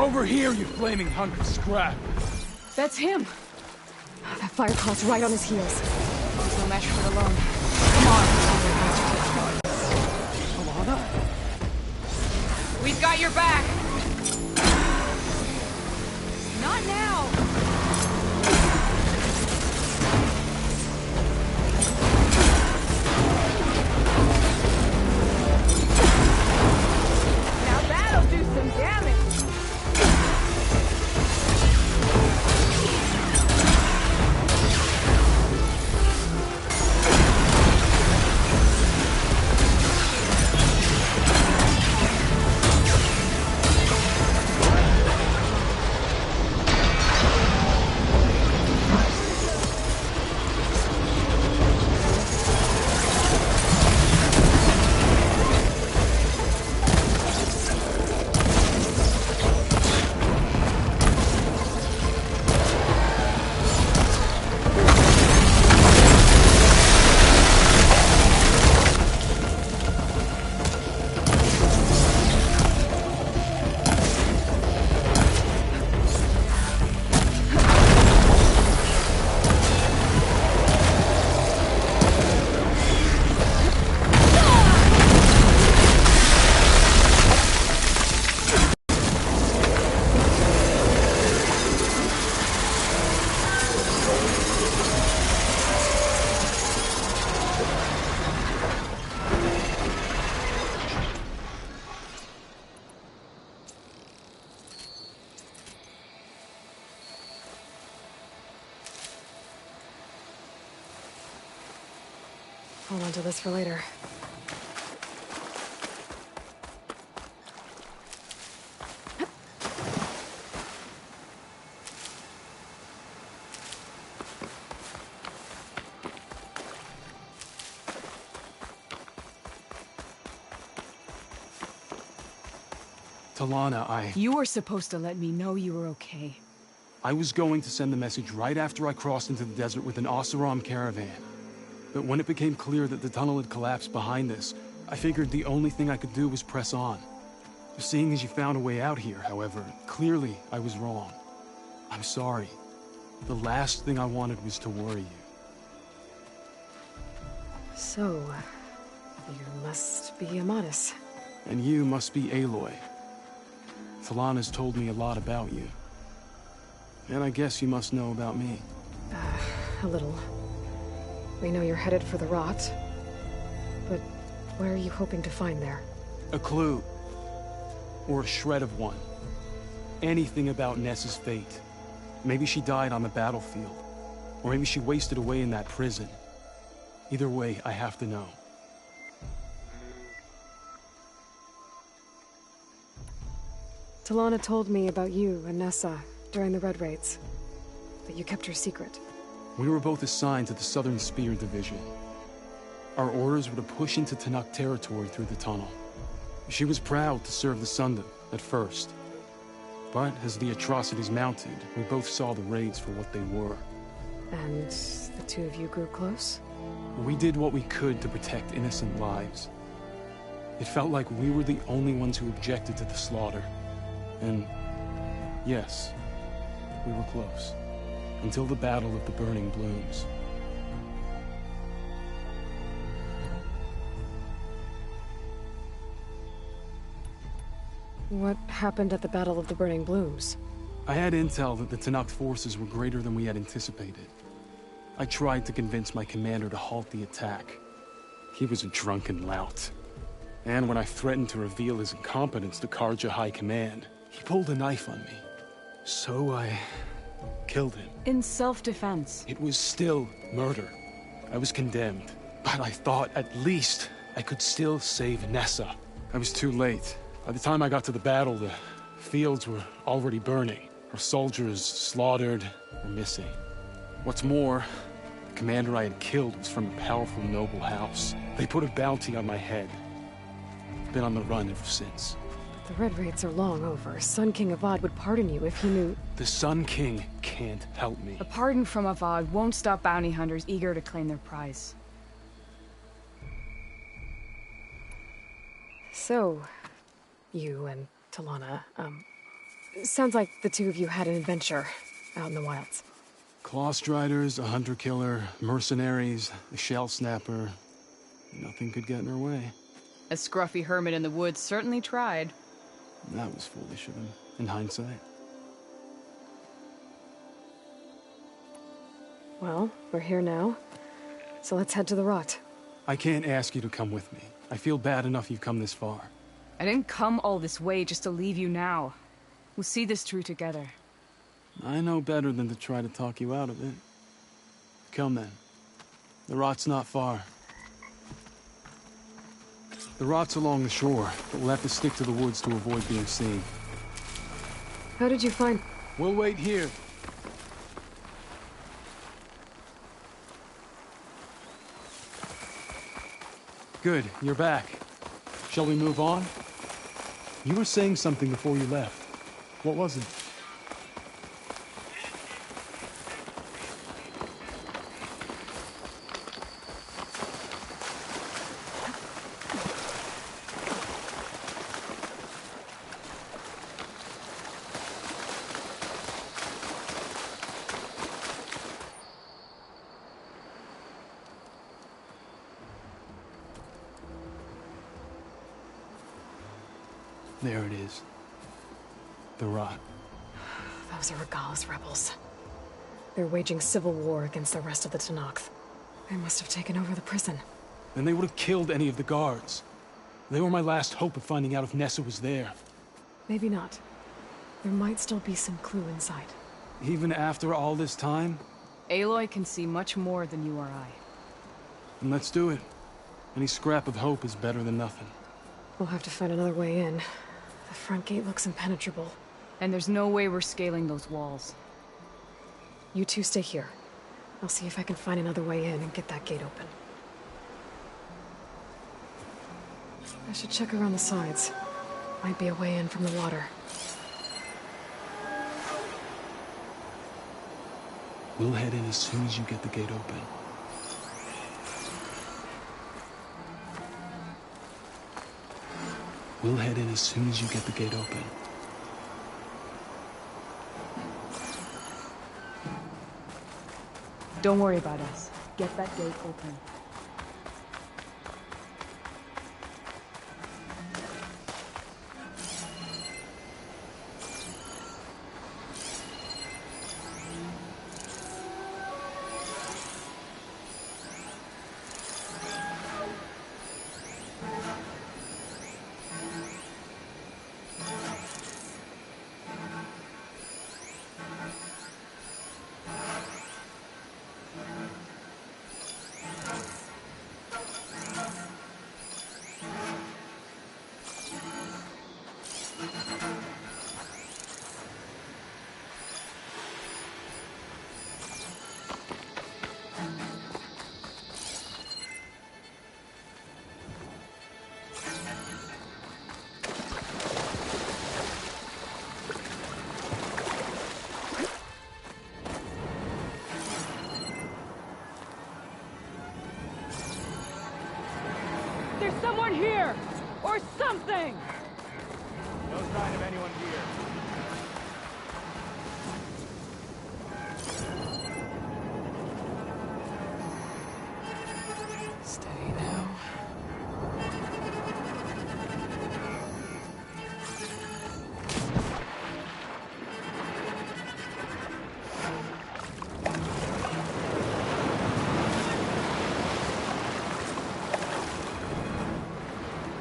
Over here, you flaming hunk of scrap! That's him! That fire cloud's right on his heels. There's no match for it alone. Come on! Alana? We've got your back! Not now! Now that'll do some damage! Hold on to this for later. Talana, You were supposed to let me know you were okay. I was going to send the message right after I crossed into the desert with an Oseram caravan. But when it became clear that the tunnel had collapsed behind us, I figured the only thing I could do was press on. Seeing as you found a way out here, however, clearly I was wrong. I'm sorry. The last thing I wanted was to worry you. So, you must be Amadis. And you must be Aloy. Talana's told me a lot about you. And I guess you must know about me. A little. We know you're headed for the Rot. But what are you hoping to find there? A clue. Or a shred of one. Anything about Nessa's fate. Maybe she died on the battlefield. Or maybe she wasted away in that prison. Either way, I have to know. Talana told me about you and Nessa during the Red Raids. But you kept her secret. We were both assigned to the Southern Spear Division. Our orders were to push into Tenakth territory through the tunnel. She was proud to serve the Sundom at first. But as the atrocities mounted, we both saw the raids for what they were. And the two of you grew close? We did what we could to protect innocent lives. It felt like we were the only ones who objected to the slaughter. And yes, we were close. Until the Battle of the Burning Blooms. What happened at the Battle of the Burning Blooms? I had intel that the Tenakth forces were greater than we had anticipated. I tried to convince my commander to halt the attack. He was a drunken lout. And when I threatened to reveal his incompetence to Carja High Command, he pulled a knife on me. So I killed him. In self-defense. It was still murder. I was condemned. But I thought at least I could still save Nessa. I was too late. By the time I got to the battle, the fields were already burning. Our soldiers slaughtered or missing. What's more, the commander I had killed was from a powerful noble house. They put a bounty on my head. I've been on the run ever since. The Red Raids are long over. Sun King Avad would pardon you if he knew... The Sun King can't help me. A pardon from Avad won't stop bounty hunters eager to claim their prize. So, you and Talana, Sounds like the two of you had an adventure out in the wilds. Clawstriders, a hunter-killer, mercenaries, a shell snapper. Nothing could get in her way. A scruffy hermit in the woods certainly tried. That was foolish of him, in hindsight. Well, we're here now, so let's head to the rot. I can't ask you to come with me. I feel bad enough you've come this far. I didn't come all this way just to leave you now. We'll see this through together. I know better than to try to talk you out of it. Come then. The rot's not far. The rot's along the shore, but we'll have to stick to the woods to avoid being seen. How did you find... We'll wait here. Good, you're back. Shall we move on? You were saying something before you left. What was it? There it is. The rot. Those are Regalla's rebels. They're waging civil war against the rest of the Tenakth. They must have taken over the prison. Then they would have killed any of the guards. They were my last hope of finding out if Nessa was there. Maybe not. There might still be some clue inside. Even after all this time? Aloy can see much more than you or I. Then let's do it. Any scrap of hope is better than nothing. We'll have to find another way in. The front gate looks impenetrable. And there's no way we're scaling those walls. You two stay here. I'll see if I can find another way in and get that gate open. I should check around the sides. Might be a way in from the water. We'll head in as soon as you get the gate open. We'll head in as soon as you get the gate open. Don't worry about us. Get that gate open. There's someone here! Or something! No sign of anyone here. Steady now.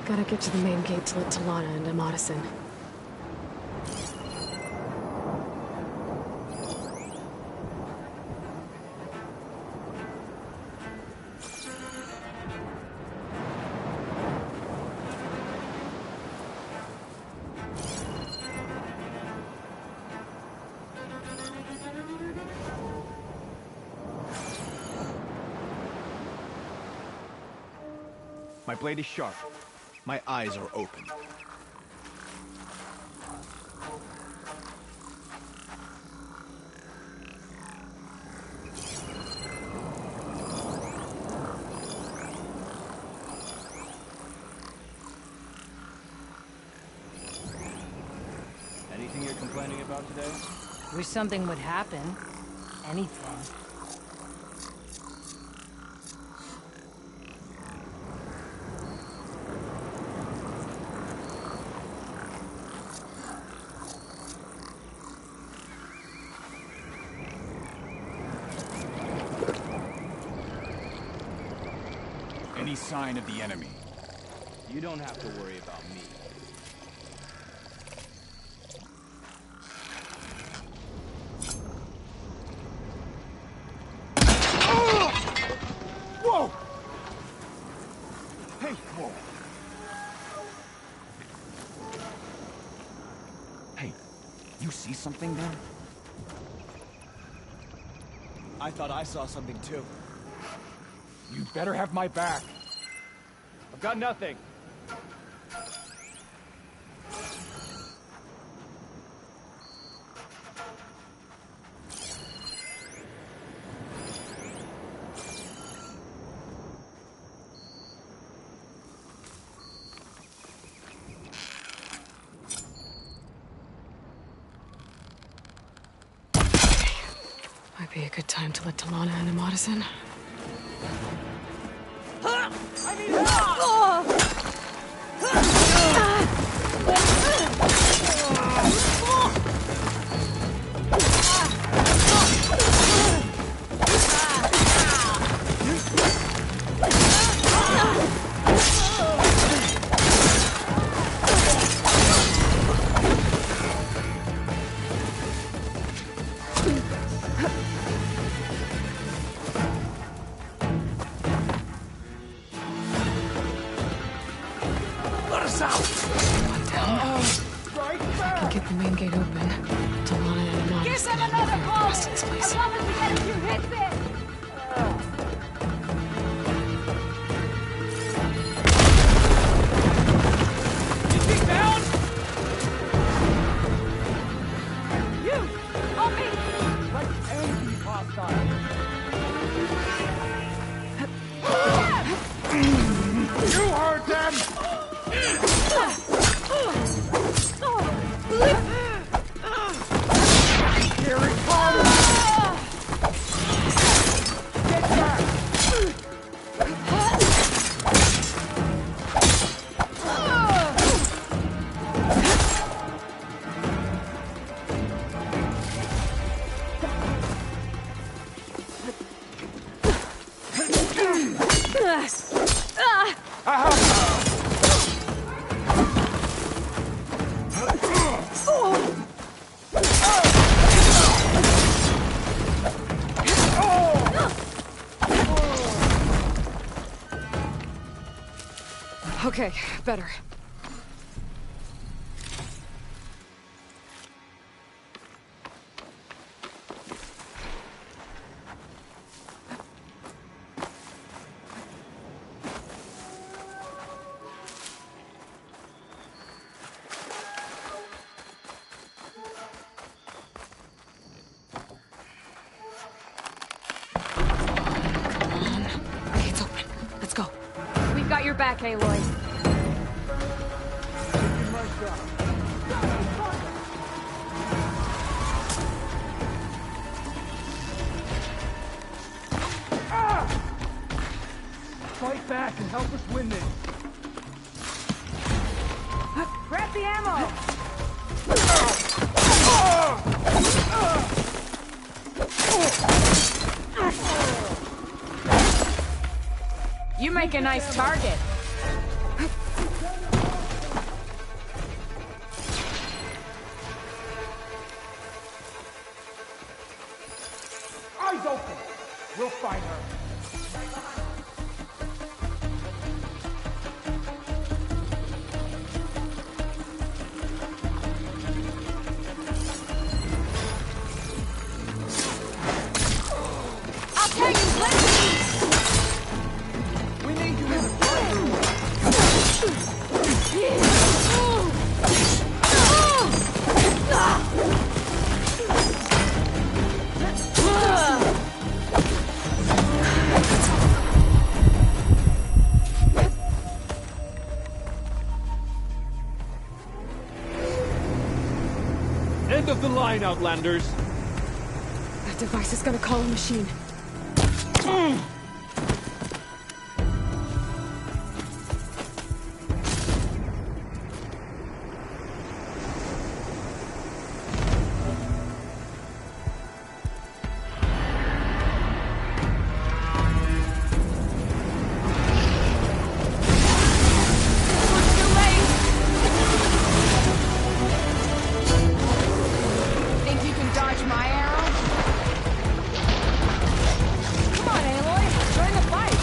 Gotta get to the main gate to let Talana and Amadis in. My blade is sharp. My eyes are open. Anything you're complaining about today? Wish something would happen. Anything. Any sign of the enemy? You don't have to worry about me. Whoa! Hey, whoa! Hey, you see something there? I thought I saw something too. You better have my back. I've got nothing. Might be a good time to let Talana and Amadas in. One down. I can get the main gate open. Talana and Amadas. Give them another The call! rest of this I place. promise to get a few hits in! Is he down? You! On me! Like angry hostile. You heard them! Here it comes! Get back! Okay, better. Gate's open. Let's go. We've got your back, Aloy. Fight back and help us win this. Grab the ammo! You make a nice target. Eyes open! We'll find her. I'll tell you when! We need you in the Ah! End of the line, Outlanders. That device is gonna call a machine. Think you can dodge my arrow? Come on, Aloy. Join the fight.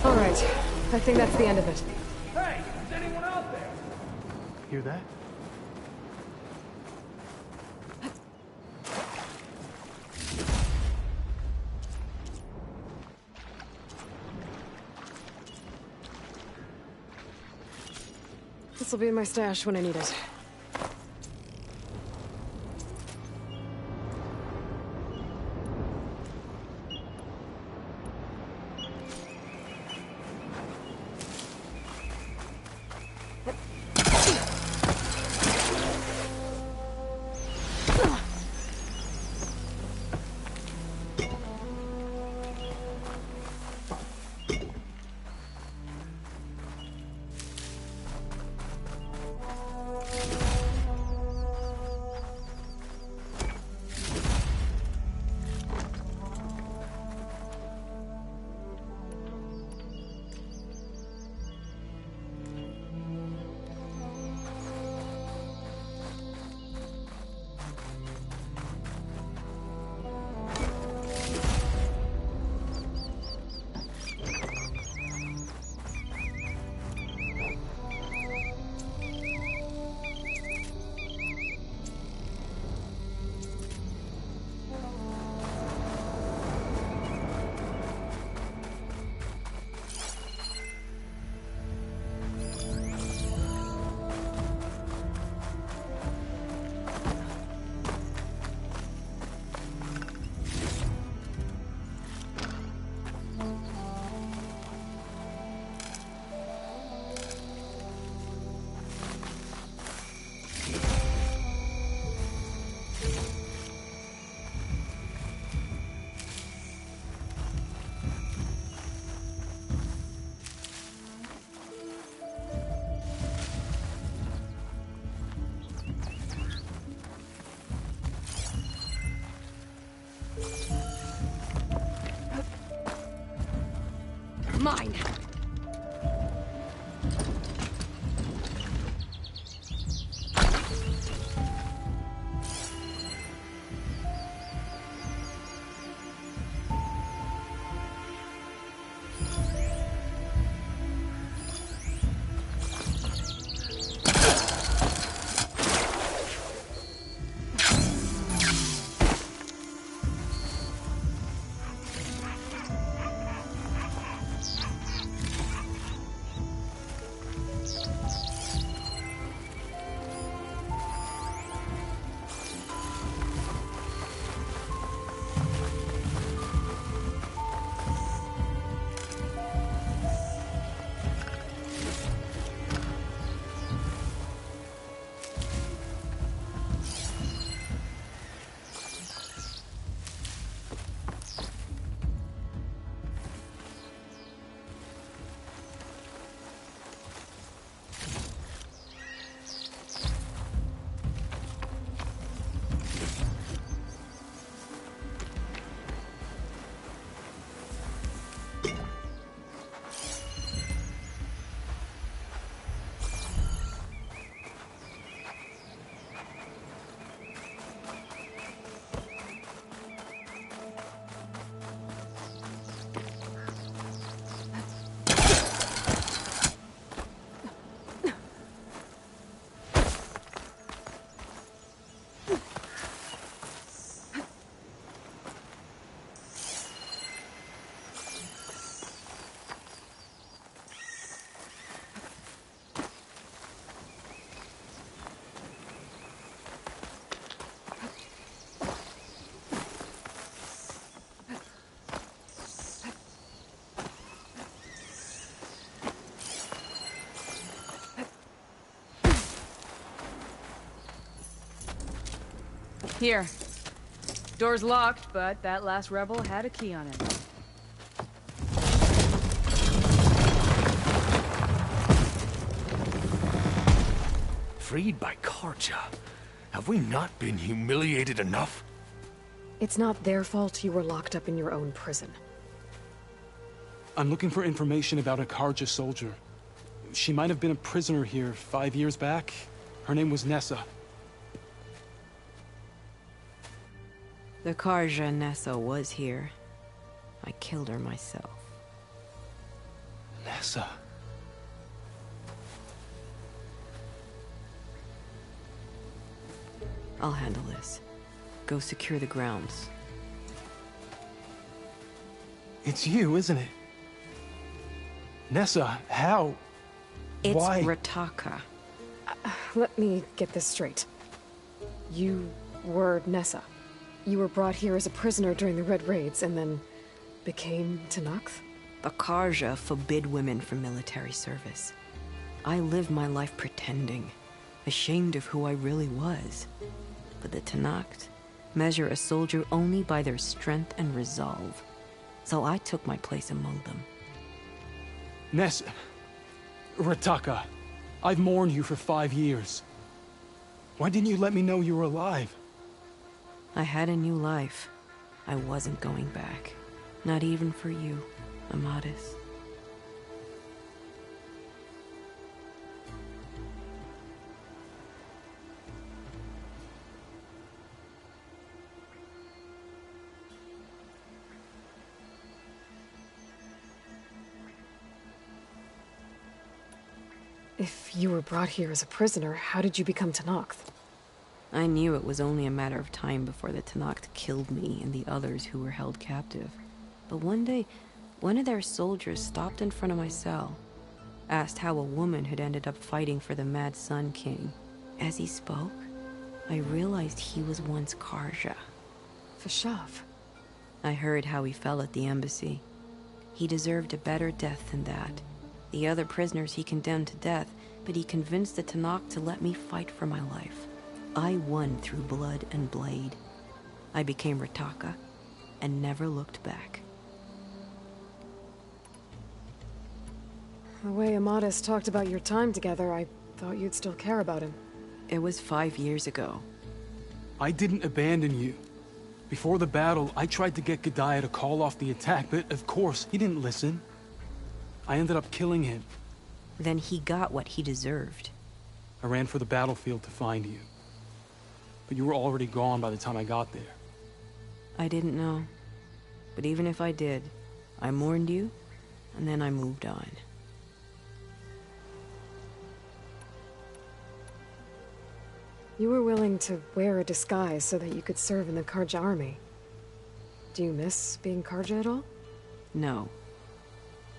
All right. I think that's the end of it. Hey, is anyone out there? Hear that? This'll be in my stash when I need it. Here. Door's locked, but that last rebel had a key on it. Freed by Carja. Have we not been humiliated enough? It's not their fault you were locked up in your own prison. I'm looking for information about a Carja soldier. She might have been a prisoner here 5 years back. Her name was Nessa. The Carja Nessa was here. I killed her myself. Nessa. I'll handle this. Go secure the grounds. It's you, isn't it? Nessa, how? It's Why? Rataka. Let me get this straight. You were Nessa. You were brought here as a prisoner during the Red Raids and then became Tenakth? The Carja forbid women from military service. I lived my life pretending, ashamed of who I really was. But the Tenakth measure a soldier only by their strength and resolve. So I took my place among them. Nessa. Rataka. I've mourned you for 5 years. Why didn't you let me know you were alive? I had a new life. I wasn't going back. Not even for you, Amadis. If you were brought here as a prisoner, how did you become Tenakth? I knew it was only a matter of time before the Tenakth killed me and the others who were held captive. But one day, one of their soldiers stopped in front of my cell, asked how a woman had ended up fighting for the Mad Sun King. As he spoke, I realized he was once Carja. Fashav. I heard how he fell at the embassy. He deserved a better death than that. The other prisoners he condemned to death, but he convinced the Tenakth to let me fight for my life. I won through blood and blade. I became Rataka, and never looked back. The way Amadis talked about your time together, I thought you'd still care about him. It was 5 years ago. I didn't abandon you. Before the battle, I tried to get Gudaya to call off the attack, but of course, he didn't listen. I ended up killing him. Then he got what he deserved. I ran for the battlefield to find you. But you were already gone by the time I got there. I didn't know. But even if I did, I mourned you, and then I moved on. You were willing to wear a disguise so that you could serve in the Carja army. Do you miss being Carja at all? No.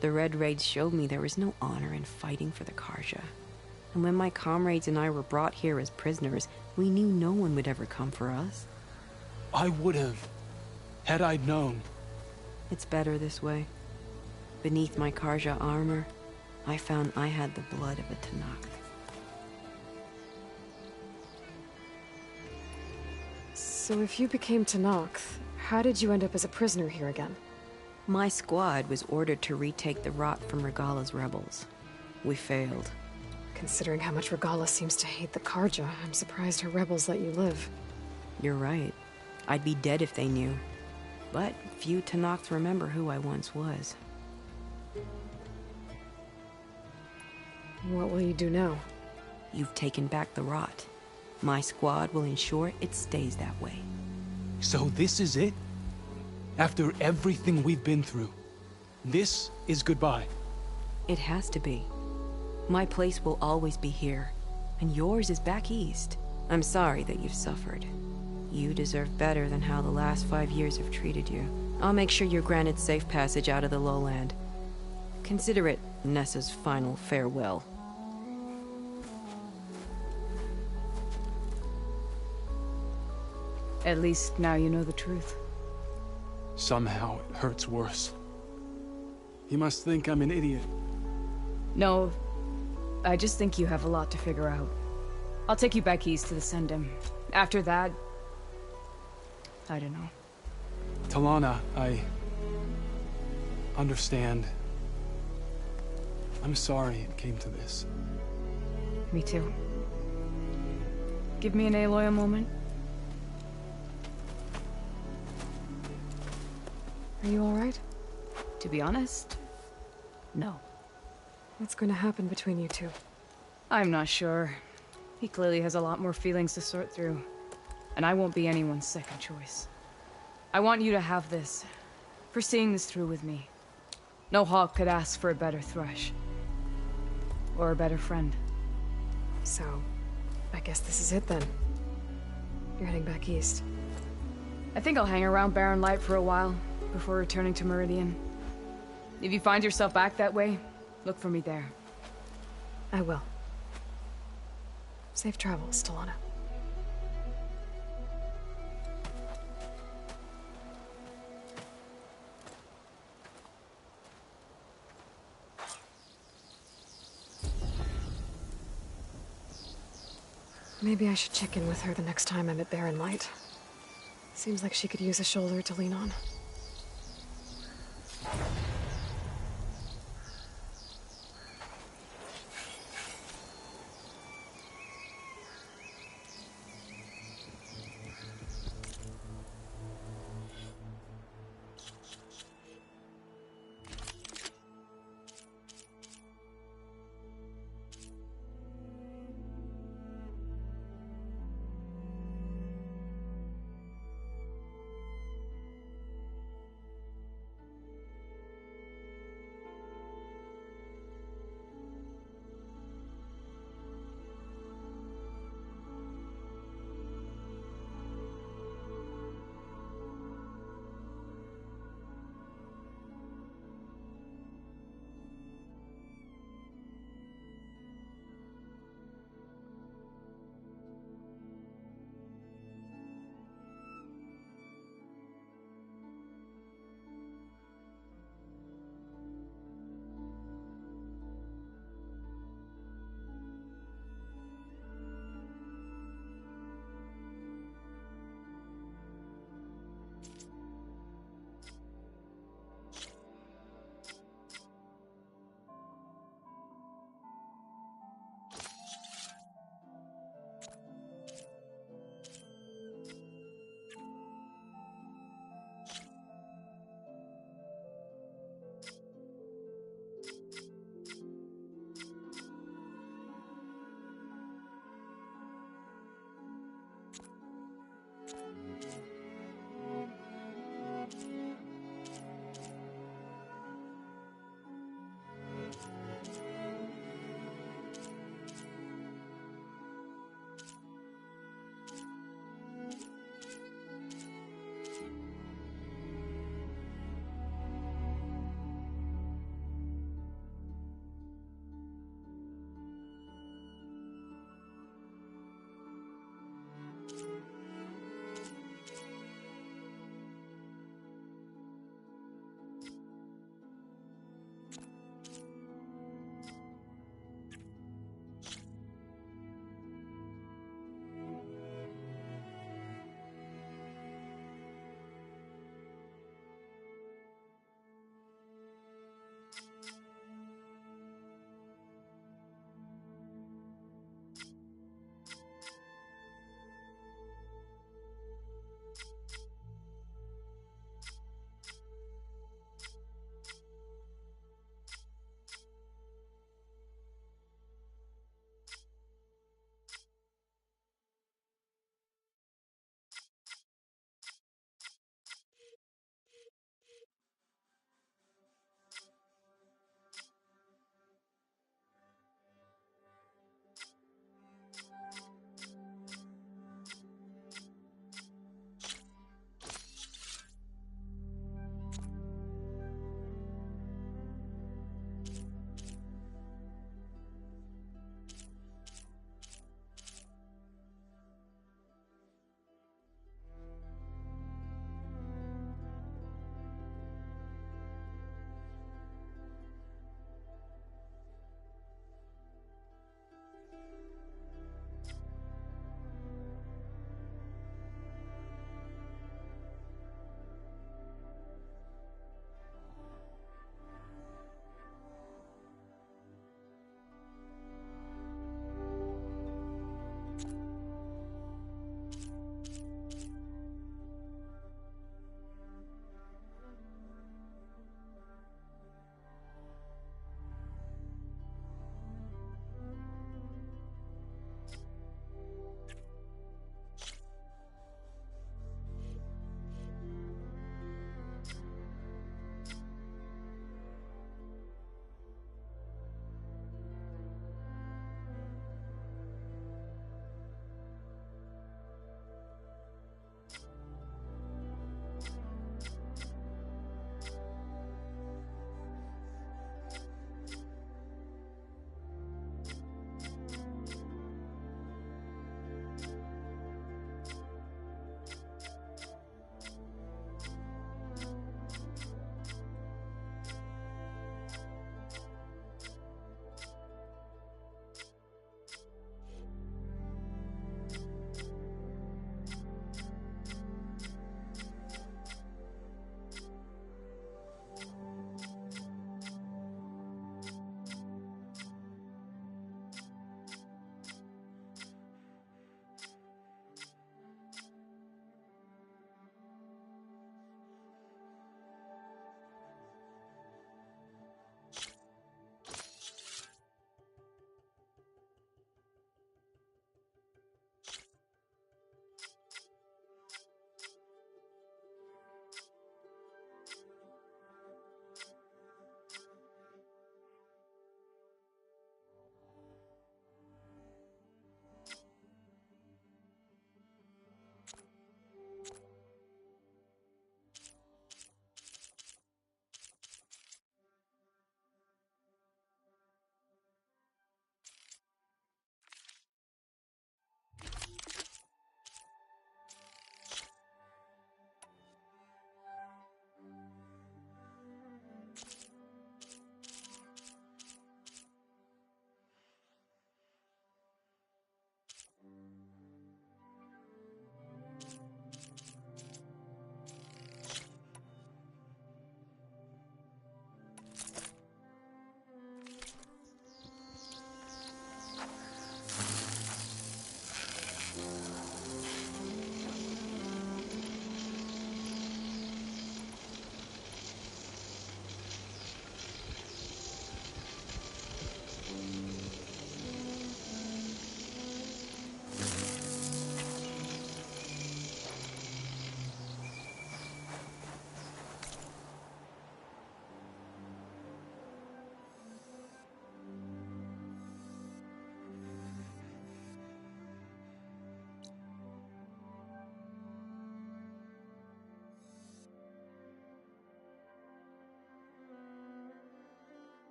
The Red Raids showed me there was no honor in fighting for the Carja. And when my comrades and I were brought here as prisoners, we knew no one would ever come for us. I would have, had I known. It's better this way. Beneath my Carja armor, I found I had the blood of a Tenakth. So if you became Tenakth, how did you end up as a prisoner here again? My squad was ordered to retake the Rot from Regala's rebels. We failed. Considering how much Regala seems to hate the Carja, I'm surprised her rebels let you live. You're right. I'd be dead if they knew. But few Tenakths remember who I once was. What will you do now? You've taken back the Rot. My squad will ensure it stays that way. So this is it? After everything we've been through, this is goodbye. It has to be. My place will always be here, and yours is back east. I'm sorry that you've suffered. You deserve better than how the last 5 years have treated you. I'll make sure you're granted safe passage out of the lowland. Consider it Nessa's final farewell. At least now you know the truth. Somehow it hurts worse. You must think I'm an idiot. No, I just think you have a lot to figure out. I'll take you back east to the Sendem. After that, I don't know. Talana, I understand. I'm sorry it came to this. Me too. Give me an Aloy a moment. Are you alright? To be honest, no. What's going to happen between you two? I'm not sure. He clearly has a lot more feelings to sort through. And I won't be anyone's second choice. I want you to have this. For seeing this through with me. No hawk could ask for a better thrush. Or a better friend. So, I guess this is it then. You're heading back east. I think I'll hang around Barren Light for a while, before returning to Meridian. If you find yourself back that way, look for me there. I will. Safe travels, Talana. Maybe I should check in with her the next time I'm at Barren Light. Seems like she could use a shoulder to lean on.